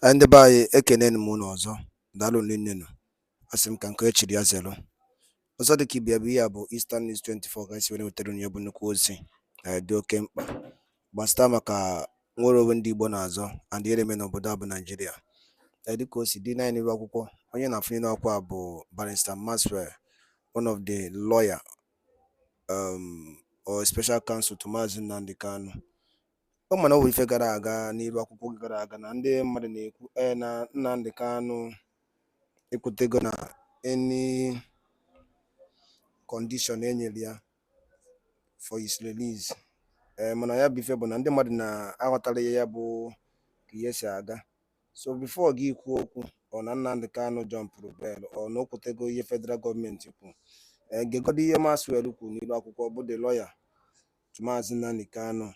Ndị be anyị ekenenu m unu ọzọ, daalụ nne asị m ka nke echiri ya zelu. Ọzọ dịka ịbịa bụ ihe a bụ Eastern News 24 ka esi were wetara unu ya bụ nnukwu ozi dị oke mkpa gbasịta maka nwere onwe ndị Igbo na-azọ and ihe na-eme n'obodo a bụ Naijiria. Dịka o si dị na n'iru akwụkwọ, onye na-afụ n'ọkwa bụ Barrister Maxwell, one of the lawyer or special counsel to Maazị Nnamdi Kanu. Ọ mana ọ bụ ife gara aga n'iru akwụkwọ gara aga na ndị mmadụ na-ekwu na Nnamdi Kanu ekwutego na any condition enyere ya for his release. Mana ya bụ ife bụ na ndị mmadụ na-aghọtara ya bụ ka ihe si aga. So before gị ikwu okwu ọ na Nnamdi Kanu jumpụrụ bail ọ na okwutego ihe federal gọọmenti kwuru, gegodo ihe Maxwell kwuru n'iru akwụkwọ bụ the lawyer to Maazị Nnamdi Kanu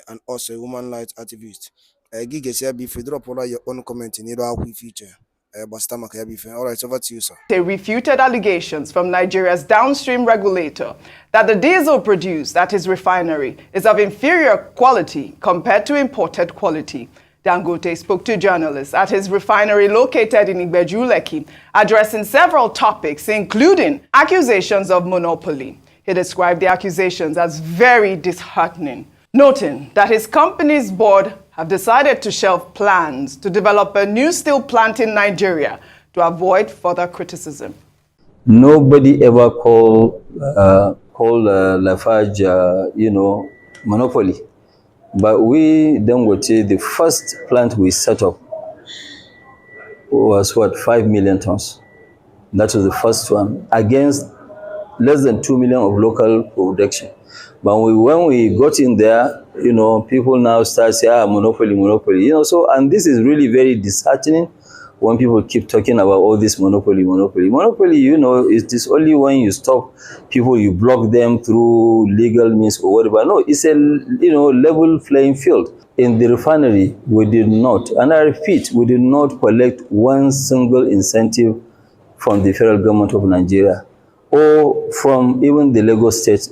and also a human rights activist. If you drop all your own comment in your feature. All right, over to you, sir. They refuted allegations from Nigeria's downstream regulator that the diesel produced at his refinery is of inferior quality compared to imported quality. Dangote spoke to journalists at his refinery located in Igbeju-Lekki, addressing several topics, including accusations of monopoly. He described the accusations as very disheartening, noting that his company's board have decided to shelve plans to develop a new steel plant in Nigeria to avoid further criticism. Nobody ever called Lafarge, monopoly. But we, Dangote, the first plant we set up was 5 million tons. That was the first one against less than 2 million of local production. But when we got in there, people now start saying, monopoly. So, and this is really very disheartening when people keep talking about all this monopoly. Monopoly, it is only when you stop people, you block them through legal means or whatever. No, it's a, level playing field. In the refinery, we did not, and I repeat, we did not collect one single incentive from the federal government of Nigeria or from even the Lagos State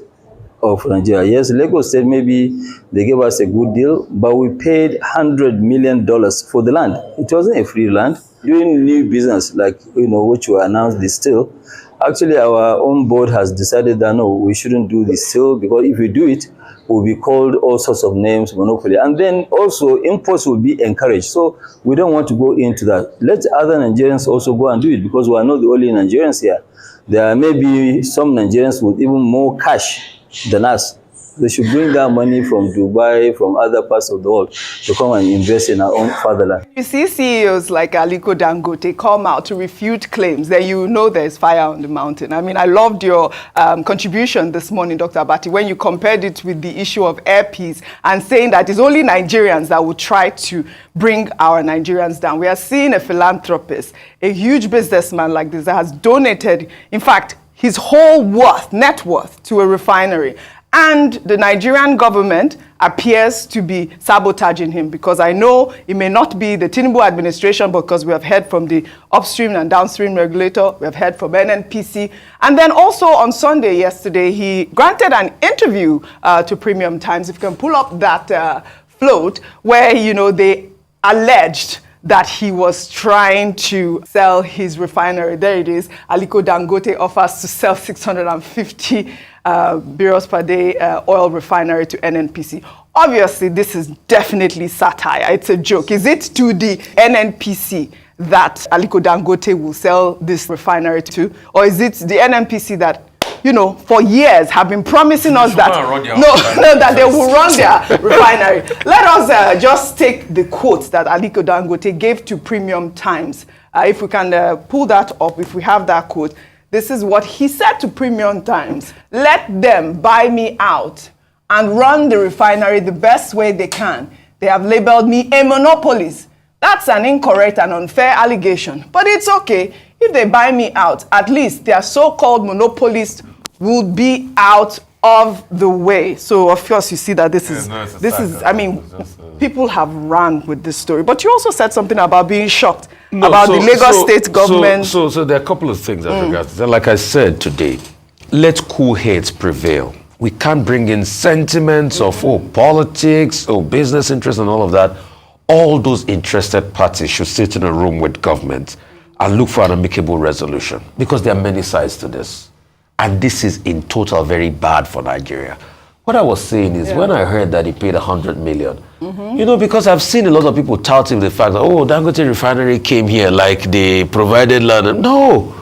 of Nigeria. Yes, Lagos State, maybe they gave us a good deal, but we paid $100 million for the land. It wasn't a free land. Doing new business, like, which we announced this still, actually our own board has decided that no, we shouldn't do this still, because if we do it, we'll be called all sorts of names, monopoly. And then also imports will be encouraged. So we don't want to go into that. Let other Nigerians also go and do it, because we are not the only Nigerians here. There may be some Nigerians with even more cash than us. They should bring that money from Dubai, from other parts of the world, to come and invest in our own fatherland. You see CEOs like Aliko Dangote come out to refute claims, then there's fire on the mountain. I mean, I loved your contribution this morning, Dr. Abati, when you compared it with the issue of air peace and saying that it's only Nigerians that would try to bring our Nigerians down. We are seeing a philanthropist, a huge businessman like this that has donated, in fact, his whole net worth to a refinery. And the Nigerian government appears to be sabotaging him, because I know it may not be the Tinubu administration, because we have heard from the upstream and downstream regulator, we have heard from NNPC. And then also on Sunday, yesterday, he granted an interview to Premium Times. If you can pull up that float, where, they alleged that he was trying to sell his refinery. There it is. Aliko Dangote offers to sell 650 barrels per day oil refinery to NNPC. Obviously, this is definitely satire. It's a joke. Is it to the NNPC that Aliko Dangote will sell this refinery to? Or is it the NNPC that, for years have been promising us that that they will run their refinery? Let us just take the quote that Aliko Dangote gave to Premium Times. If we can pull that up, if we have that quote. This is what he said to Premium Times. Let them buy me out and run the refinery the best way they can. They have labeled me a monopolist. That's an incorrect and unfair allegation. But it's okay. If they buy me out, at least their so-called monopolists would be out of the way. So of course you see that this is people have run with this story. But you also said something about being shocked about the Lagos state government. So there are a couple of things as regards to that. Like I said today, let cool heads prevail. We can't bring in sentiments of politics or business interests and all of that all those interested parties should sit in a room with government and look for an amicable resolution, because there are many sides to this. And this is in total very bad for Nigeria. What I was saying is, when I heard that he paid 100 million, you know, because I've seen a lot of people touting the fact that, oh, Dangote refinery came here like they provided land. No.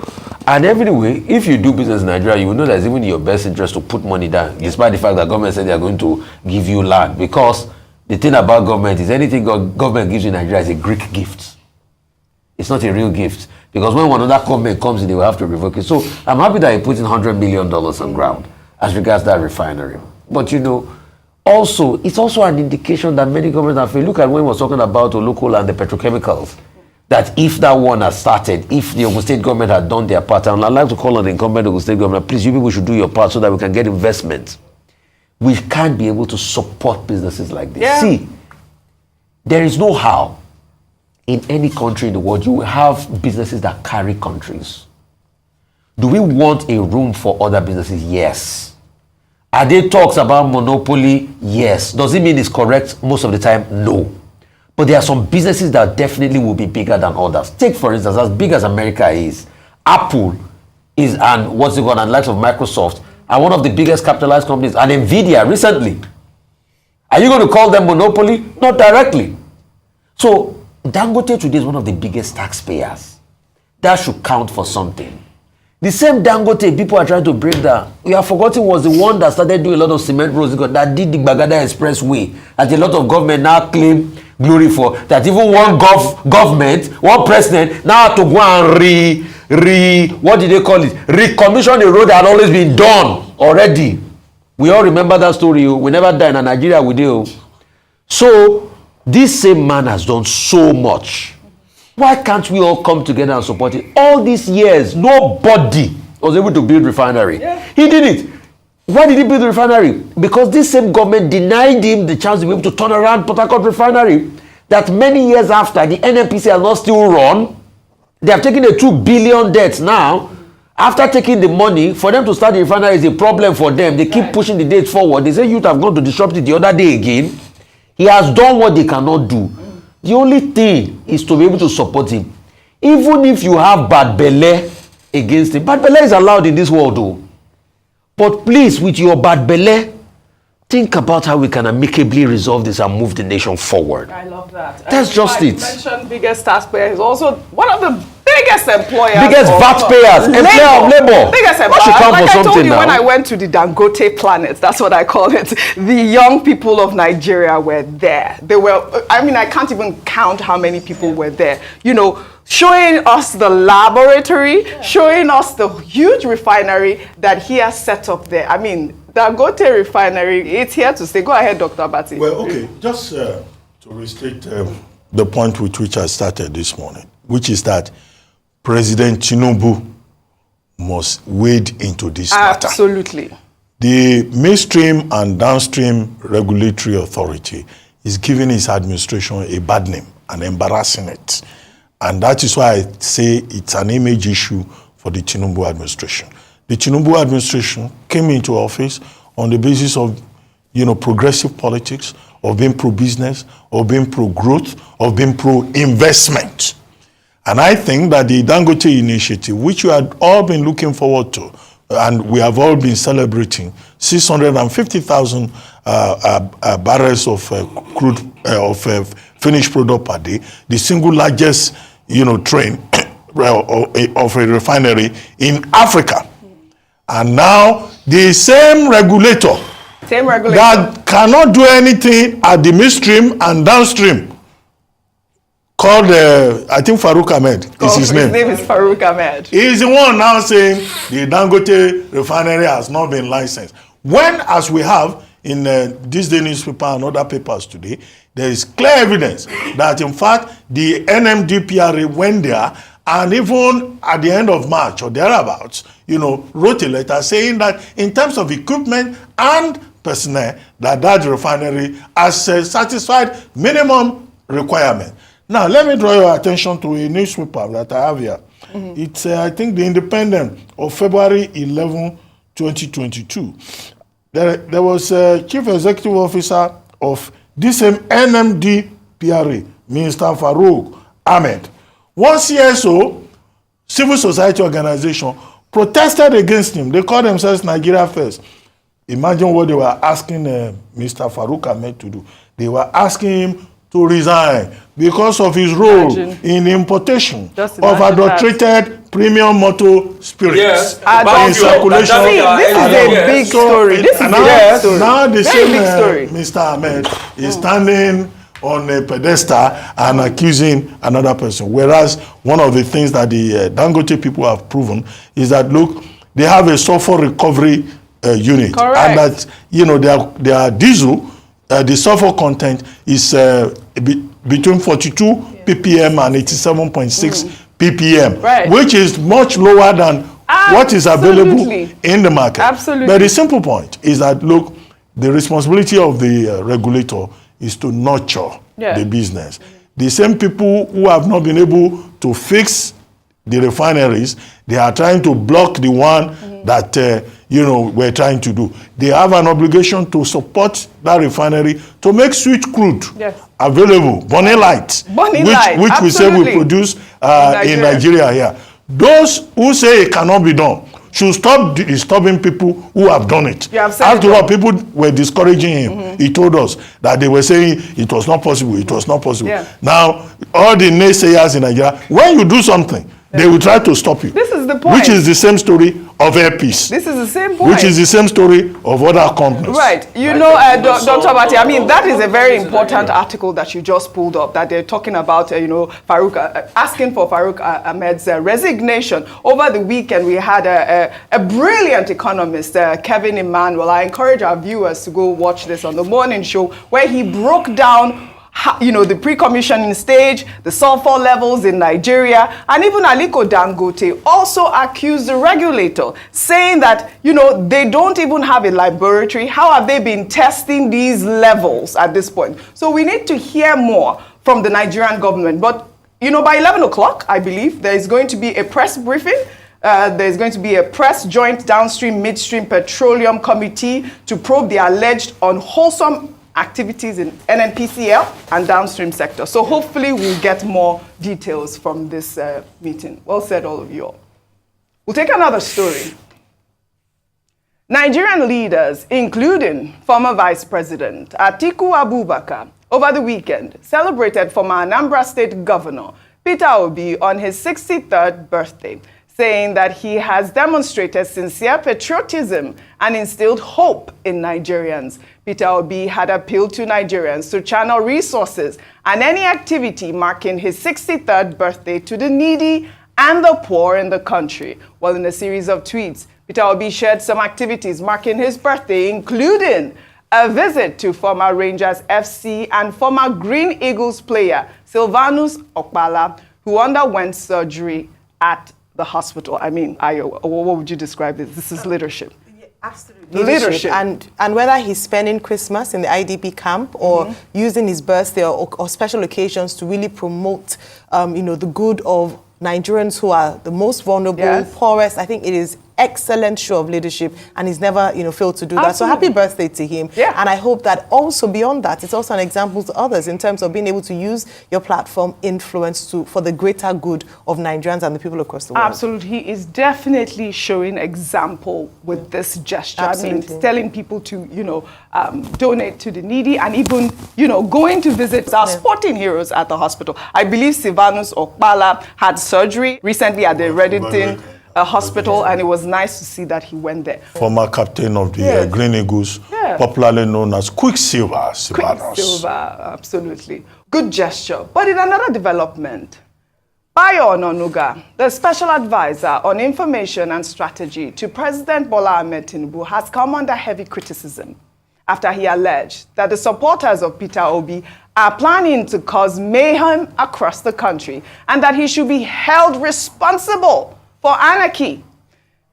And anyway, if you do business in Nigeria, you will know that it's even in your best interest to put money down, despite the fact that government said they are going to give you land. Because the thing about government is, anything government gives you in Nigeria is a Greek gift. It's not a real gift. Because when another government comes in, they will have to revoke it. So I'm happy that he put in $100 million on ground as regards that refinery. But you know, also, it's also an indication that many governments have failed. Look at when we were talking about local and the petrochemicals. That if that one has started, if the Ogun State government had done their part, and I'd like to call on the incumbent Ogun State government, please, you people should do your part so that we can get investment. We can't be able to support businesses like this. Yeah. See, there is no how in any country in the world you will have businesses that carry countries. Do we want a room for other businesses? Yes. Are there talks about monopoly? Yes. Does it mean it's correct most of the time? No. But there are some businesses that definitely will be bigger than others. Take, for instance, as big as America is, Apple is, and what's it called, and likes of Microsoft, are one of the biggest capitalized companies, and Nvidia recently. Are you going to call them monopoly? Not directly. So Dangote today is one of the biggest taxpayers. That should count for something. The same Dangote people are trying to break down. We have forgotten was the one that started doing a lot of cement roads, that did the Bagada Expressway, that a lot of government now claim glory for. That even one government, one president now had to go and what did they call it? Recommission a road that had always been done already. We all remember that story. We never died in Nigeria, we do. So this same man has done so much. Why can't we all come together and support it? All these years, nobody was able to build refinery. Yeah. He did it. Why did he build the refinery? Because this same government denied him the chance to be able to turn around Port Harcourt refinery. That many years after, the NNPC has not still run. They have taken a 2 billion debt now. After taking the money, for them to start the refinery is a problem for them. They keep pushing the date forward. They say youth have gone to disrupt it the other day again. He has done what they cannot do. The only thing is to be able to support him. Even if you have bad belly against him. Bad belly is allowed in this world though. But please, with your bad belly, think about how we can amicably resolve this and move the nation forward. I love that. That's just it. You mentioned biggest taxpayer is also one of the biggest employers. Biggest VAT payers. Employer of labor. Biggest employer. What should count like for I told something you now? when I went to the Dangote planet, that's what I call it. The young people of Nigeria were there. They were, I mean, I can't even count how many people were there. You know, showing us the laboratory, showing us the huge refinery that he has set up there. I mean, Dangote refinery, it's here to stay. Go ahead, Dr. Abati. Well, okay, just to restate the point with which I started this morning, which is that President Tinubu must wade into this matter. Absolutely. The midstream and downstream regulatory authority is giving his administration a bad name and embarrassing it. And that is why I say it's an image issue for the Tinubu administration. The Tinubu administration came into office on the basis of, progressive politics, of being pro-business, of being pro-growth, of being pro-investment. And I think that the Dangote initiative, which you had all been looking forward to, and we have all been celebrating, 650,000 barrels of crude, finished product per day, the single largest, train of a refinery in Africa. And now the same regulator that cannot do anything at the midstream and downstream, called, I think Farouk Ahmed is his name. His name is Farouk Ahmed. He is the one now saying the Dangote refinery has not been licensed. When, as we have in this day newspaper and other papers today, there is clear evidence that in fact the NMDPRA went there and even at the end of March or thereabouts, wrote a letter saying that in terms of equipment and personnel, that refinery has satisfied minimum requirement. Now, let me draw your attention to a newspaper that I have here. Mm-hmm. It's, I think, the Independent of February 11, 2022. There was a chief executive officer of this same NMDPRA, Mr. Farouk Ahmed. One CSO, civil society organization, protested against him. They call themselves Nigeria First. Imagine what they were asking Mr. Farouk Ahmed to do. They were asking him to resign because of his role in the importation of adulterated premium motor spirits. Yes. In circulation. This is a big story. This is a big story. Now the same Mr. Ahmed is standing on a pedestal and accusing another person. Whereas one of the things that the Dangote people have proven is that, look, they have a sulfur recovery unit. Correct. And that, you know, their diesel, the sulfur content is between 42 ppm and 87.6 ppm, right, which is much lower than what is available in the market. Absolutely. But the simple point is that, look, the responsibility of the regulator is to nurture the business. The same people who have not been able to fix the refineries, they are trying to block the one that you know, we're trying to do. They have an obligation to support that refinery to make sweet crude available, Bonny Light, which we say we produce in Nigeria here. Those who say it cannot be done should stop disturbing people who have done it. After all, people were discouraging him. He told us that they were saying it was not possible, it was not possible. Now, all the naysayers in Nigeria, when you do something, they will try to stop you. This is the point. Which is the same story of Airpeace. This is the same point. Which is the same story of other companies. Right. You know, Dr. Bati, I mean, that is a very important article that you just pulled up, that they're talking about, you know, Farouk, asking for Farouk Ahmed's resignation. Over the weekend, we had a brilliant economist, Kevin Emmanuel. I encourage our viewers to go watch this on the morning show, where he broke down, you know, the pre-commissioning stage, the sulfur levels in Nigeria, and even Aliko Dangote also accused the regulator, saying that, you know, they don't even have a laboratory. How have they been testing these levels at this point? So we need to hear more from the Nigerian government. But, you know, by 11 o'clock, I believe, there is going to be a press briefing. There's going to be a press joint downstream midstream petroleum committee to probe the alleged unwholesome activities in NNPCL and downstream sector. So hopefully we'll get more details from this meeting. Well said, all of you all. We'll take another story. Nigerian leaders, including former Vice President Atiku Abubakar, over the weekend celebrated former Anambra State Governor Peter Obi on his 63rd birthday, saying that he has demonstrated sincere patriotism and instilled hope in Nigerians. Peter Obi had appealed to Nigerians to channel resources and any activity marking his 63rd birthday to the needy and the poor in the country. Well, in a series of tweets, Peter Obi shared some activities marking his birthday, including a visit to former Rangers FC and former Green Eagles player Silvanus Okpala, who underwent surgery at the hospital. I mean, Ayo, what would you describe this? This is leadership. Absolutely. Leadership. And whether he's spending Christmas in the IDP camp or using his birthday or special occasions to really promote, you know, the good of Nigerians who are the most vulnerable, poorest, I think it is excellent show of leadership, and he's never, you know, failed to do that. So happy birthday to him. And I hope that also beyond that, it's also an example to others in terms of being able to use your platform influence for the greater good of Nigerians and the people across the world. Absolutely. He is definitely showing example with this gesture. Absolutely. I mean, telling people to, you know, donate to the needy, and even, you know, going to visit our sporting heroes at the hospital. I believe Silvanus Okpala had surgery recently at the Reddington hospital, and it was nice to see that he went there. Former captain of the Green Eagles, popularly known as Quicksilver. Quicksilver, absolutely. Good gesture. But in another development, Bayo Onanuga, the special advisor on information and strategy to President Bola Ahmed Tinubu, has come under heavy criticism after he alleged that the supporters of Peter Obi are planning to cause mayhem across the country and that he should be held responsible for anarchy.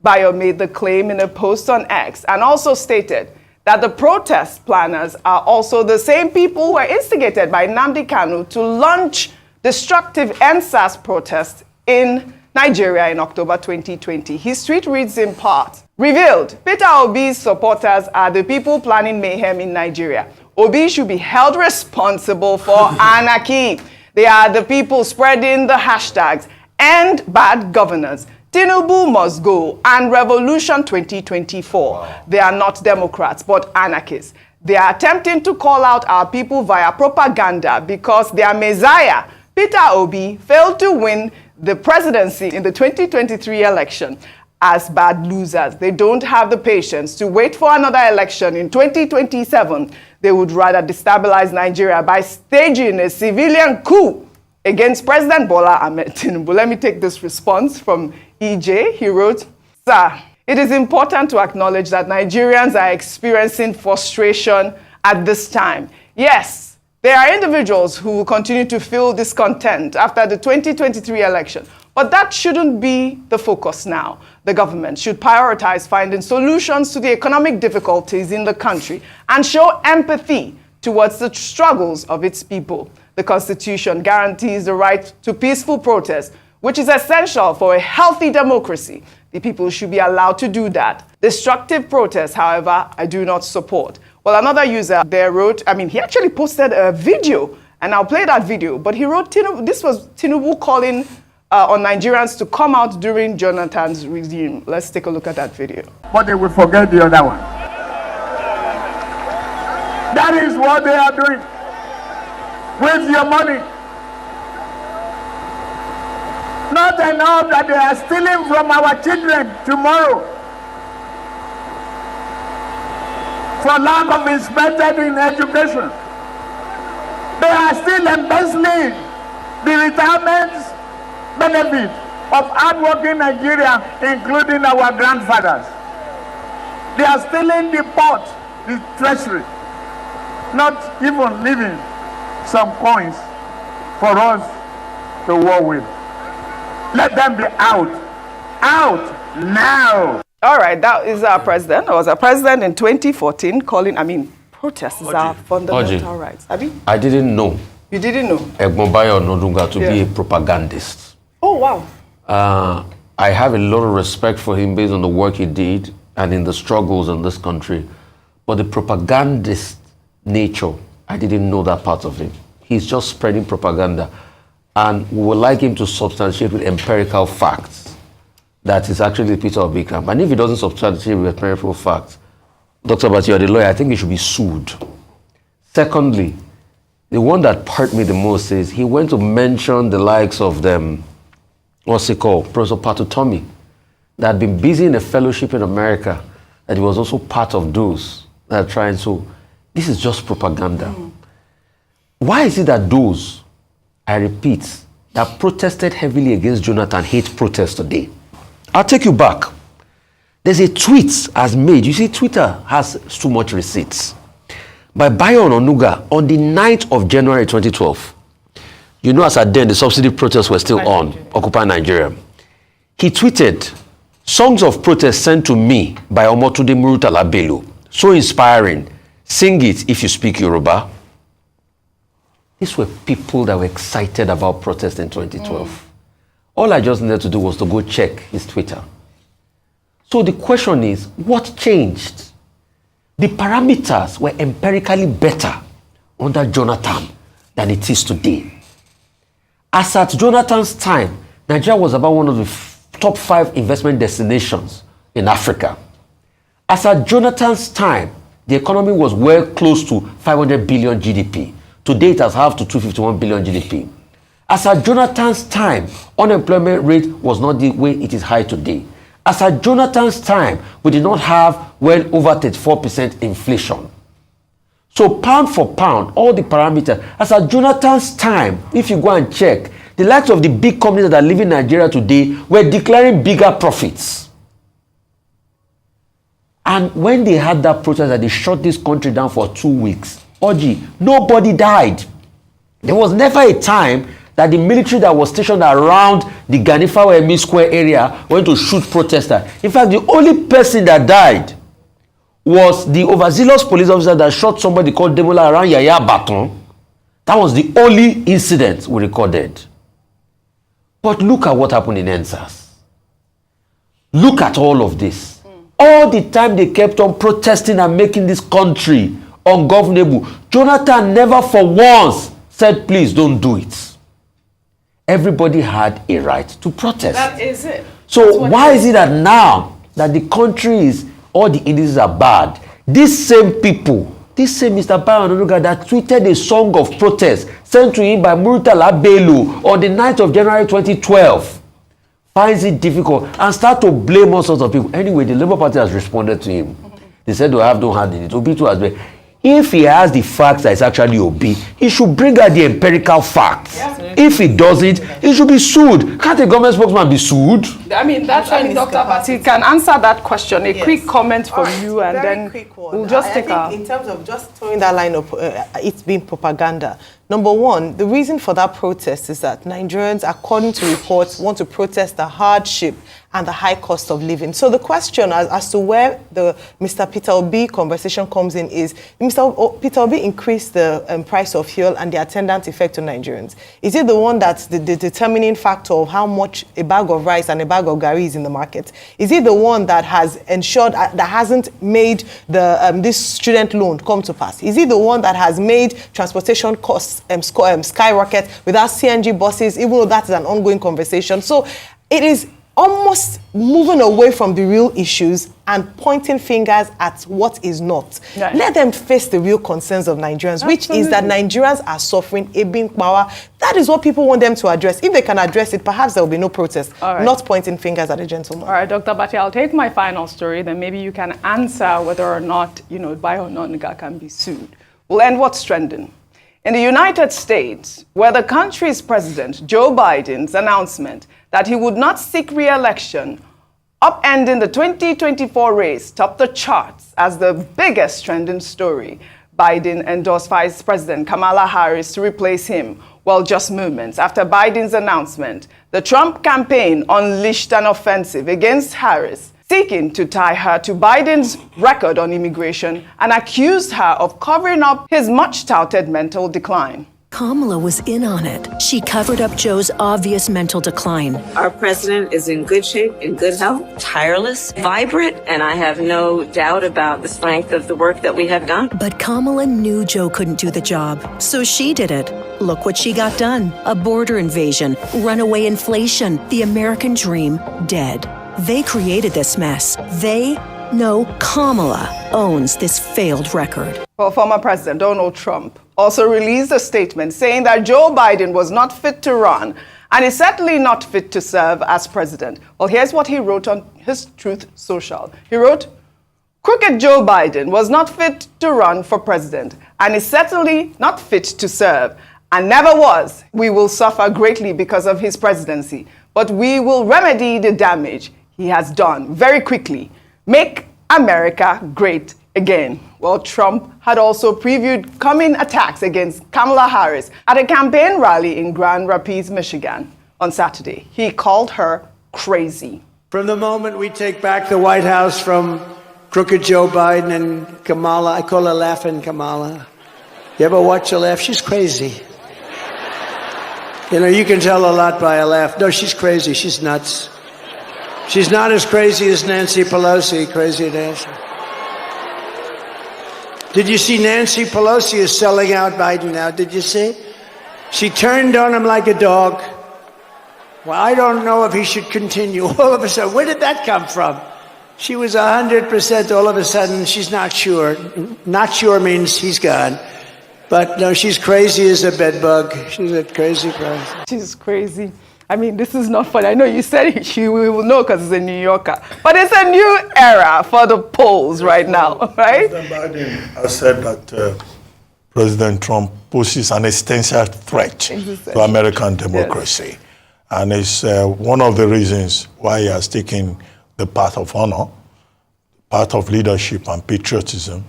Bayo made the claim in a post on X and also stated that the protest planners are also the same people who were instigated by Nnamdi Kanu to launch destructive NSAS protests in Nigeria in October 2020. His tweet reads in part, revealed, Peter Obi's supporters are the people planning mayhem in Nigeria. Obi should be held responsible for anarchy. They are the people spreading the hashtags "End Bad Governance," "Tinubu must go," and "Revolution 2024. Wow. They are not Democrats, but anarchists. They are attempting to call out our people via propaganda because their messiah, Peter Obi, failed to win the presidency in the 2023 election. As bad losers, they don't have the patience to wait for another election in 2027. They would rather destabilize Nigeria by staging a civilian coup against President Bola Ahmed Tinubu. Let me take this response from EJ. He wrote, "Sir, it is important to acknowledge that Nigerians are experiencing frustration at this time. Yes, there are individuals who will continue to feel discontent after the 2023 election, but that shouldn't be the focus now. The government should prioritize finding solutions to the economic difficulties in the country and show empathy towards the struggles of its people. The Constitution guarantees the right to peaceful protest, which is essential for a healthy democracy. The people should be allowed to do that. Destructive protests, however, I do not support." Well, another user there wrote, he actually posted a video, and I'll play that video, but he wrote, this was Tinubu calling on Nigerians to come out during Jonathan's regime. Let's take a look at that video. But they will forget the other one. That is what they are doing with your money. Not enough that they are stealing from our children tomorrow for lack of investment in education. They are still embezzling the retirement benefit of hardworking Nigeria, including our grandfathers. They are stealing the port, the treasury, not even leaving some coins for us to war with. Let them be out now. All right, that is our president. I was our president in 2014 calling, protests is our fundamental rights. I didn't know. You didn't know? Bayo Onanuga to be a propagandist. Oh, wow. I have a lot of respect for him based on the work he did and in the struggles in this country. But the propagandist nature, I didn't know that part of him. He's just spreading propaganda. And we would like him to substantiate with empirical facts that is actually Peter Obi camp. And if he doesn't substantiate with empirical facts, Dr. Bati, you're the lawyer, I think he should be sued. Secondly, the one that hurt me the most is he went to mention the likes of them, Professor Patutomi, that had been busy in a fellowship in America, that he was also part of those that are trying to. This is just propaganda. Why is it that those, I repeat, that protested heavily against Jonathan hate protest today? I'll take you back. There's a tweet as made. You see, Twitter has too much receipts. By Bayo Onanuga on the 9th of January 2012. You know, as at then, the subsidy protests were still on, Occupy Nigeria. He tweeted, "Songs of protest sent to me by Omotunde Murtala Bello. So inspiring. Sing it if you speak Yoruba." These were people that were excited about protest in 2012. All I just needed to do was to go check his Twitter. So the question is, what changed? The parameters were empirically better under Jonathan than it is today. As at Jonathan's time, Nigeria was about one of the top 5 investment destinations in Africa. As at Jonathan's time, the economy was well close to 500 billion GDP. Today it has halved to 251 billion GDP. As at Jonathan's time, unemployment rate was not the way it is high today. As at Jonathan's time, we did not have well over 34% inflation. So pound for pound, all the parameters, as at Jonathan's time, if you go and check, the likes of the big companies that are living in Nigeria today were declaring bigger profits. And when they had that protest that they shut this country down for 2 weeks, nobody died. There was never a time that the military that was stationed around the Ganifa Square area went to shoot protesters. In fact, the only person that died was the overzealous police officer that shot somebody called Demola around Yaya Baton. That was the only incident we recorded. But look at what happened in NSAS. Look at all of this. All the time they kept on protesting and making this country ungovernable. Jonathan never for once said, please don't do it. everybody had a right to protest. That is it. So why is it that now that the country is, all the indices are bad, these same people, this same Mr. Bayo Onanuga that tweeted a song of protest sent to him by Murtala Bello on the 9th of January 2012, finds it difficult and start to blame all sorts of people. Anyway, the Labour Party has responded to him. They said they have no hand in it. Obi too has been. If he has the facts that it's actually Obi, he should bring out the empirical facts. Yeah. If he doesn't, he should be sued. Can't a government spokesman be sued? I mean, that's Dr. Bati can answer that question. A quick comment from you, and then we'll just take a... In terms of just throwing that line of it's being propaganda, number one, the reason for that protest is that Nigerians, according to reports, want to protest the hardship and the high cost of living. So the question as to where the Mr. Peter Obi conversation comes in is, Peter Obi increased the price of fuel and the attendant effect on Nigerians. Is it the one that's the determining factor of how much a bag of rice and a bag of gari is in the market? Is it the one that has ensured, that hasn't made the this student loan come to pass? Is it the one that has made transportation costs skyrocket without CNG buses, even though that is an ongoing conversation? So it is almost moving away from the real issues and pointing fingers at what is not. Right. Let them face the real concerns of Nigerians, Absolutely. Which is that Nigerians are suffering a being power. That is what people want them to address. If they can address it, perhaps there will be no protest, not pointing fingers at the gentleman. All right, Dr. Bati, I'll take my final story, then maybe you can answer whether or not, Bayo Onanuga can be sued. We'll end what's trending. In the United States, where the country's president, Joe Biden's announcement that he would not seek re-election, upending the 2024 race, topped the charts as the biggest trending story. Biden endorsed Vice President Kamala Harris to replace him. Well, just moments after Biden's announcement, the Trump campaign unleashed an offensive against Harris, seeking to tie her to Biden's record on immigration and accused her of covering up his much-touted mental decline. Kamala was in on it. She covered up Joe's obvious mental decline. Our president is in good shape, in good health, tireless, vibrant, and I have no doubt about the strength of the work that we have done. But Kamala knew Joe couldn't do the job, so she did it. Look what she got done. A border invasion, runaway inflation, the American dream dead. They created this mess. Kamala owns this failed record. Well, former President Donald Trump also released a statement saying that Joe Biden was not fit to run and is certainly not fit to serve as president. Well, here's what he wrote on his Truth Social. He wrote, "Crooked Joe Biden was not fit to run for president and is certainly not fit to serve and never was. We will suffer greatly because of his presidency, but we will remedy the damage he has done very quickly. Make America great again." Well, Trump had also previewed coming attacks against Kamala Harris at a campaign rally in Grand Rapids, Michigan on Saturday. He called her crazy. From the moment we take back the White House from crooked Joe Biden and Kamala, I call her Laughing Kamala. You ever watch her laugh? She's crazy. You can tell a lot by a laugh. No, she's crazy. She's nuts. She's not as crazy as Nancy Pelosi, crazy dancer. Did you see Nancy Pelosi is selling out Biden now? Did you see? She turned on him like a dog. Well, I don't know if he should continue. All of a sudden, where did that come from? She was 100%. All of a sudden, she's not sure. Not sure means he's gone. But no, she's crazy as a bedbug. She's a crazy person. She's crazy. I mean, this is not funny. I know you said we will know because it's a New Yorker. But it's a new era for the polls right now, right? President Biden has said that President Trump poses an existential threat to American democracy. Yes. And it's one of the reasons why he has taken the path of honor, path of leadership and patriotism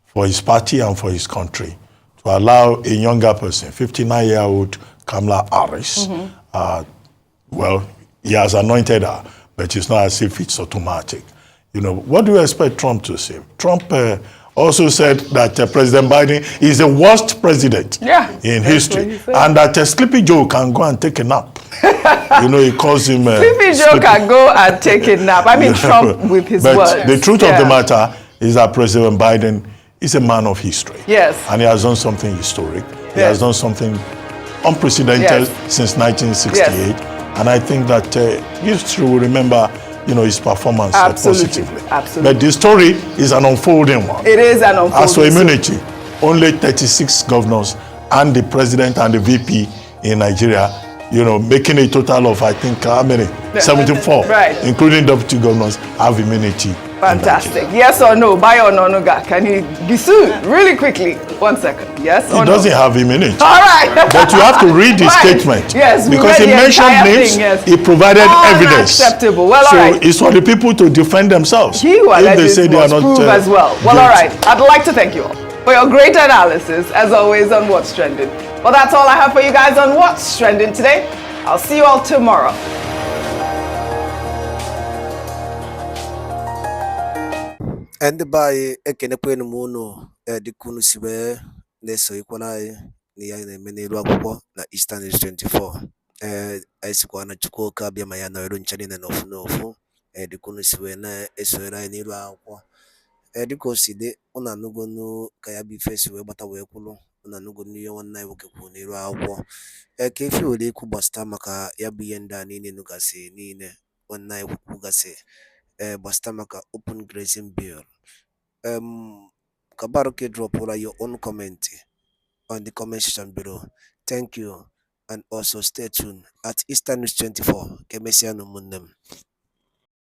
for his party and for his country, to allow a younger person, 59-year-old Kamala Harris, well, he has anointed her, but it's not as if it's automatic. What do you expect Trump to say? Trump also said that President Biden is the worst president in history, and that Sleepy Joe can go and take a nap. He calls him... Sleepy Joe can go and take a nap. I mean, Trump with his words. But the truth of the matter is that President Biden is a man of history. Yes. And he has done something historic. He has done something unprecedented since 1968. And I think that history will remember, his performance positively. Absolutely. But the story is an unfolding one. It is an unfolding. As for immunity, only 36 governors and the president and the VP in Nigeria, making a total of, I think, how many? 74, including deputy governors, have immunity. Fantastic. Yes or no? Bayo Onanuga, can he be sued? Really quickly. 1 second. Yes or no? He doesn't have immunity. All right. But you have to read the statement. Yes, because he mentioned names, he provided evidence. Unacceptable. Well, so all right. it's for the people to defend themselves. He who if they say they are not prove as well. Well, all right. I'd like to thank you all for your great analysis, as always, on What's Trending. Well, that's all I have for you guys on What's Trending today. I'll see you all tomorrow. And by Ekenepin Mono, the Kunusibе, Neso Equanai, the Menero, the Eastern is 24. Esquana Chukoka, be my another channel and of no, the Kunusibena, Eswera, Nira. Edikosi de Onanuga no Kayabi face we bata wekulo Onanuga ni one night wokepuniro awo kefi ode kubasta maka yabi yenda nini nugase nine one night wukugase basta maka open grazing bill Kabaroke drop your own comment on the comment section below. Thank you and also stay tuned at Eastern News 24 Kemesiano Mundem.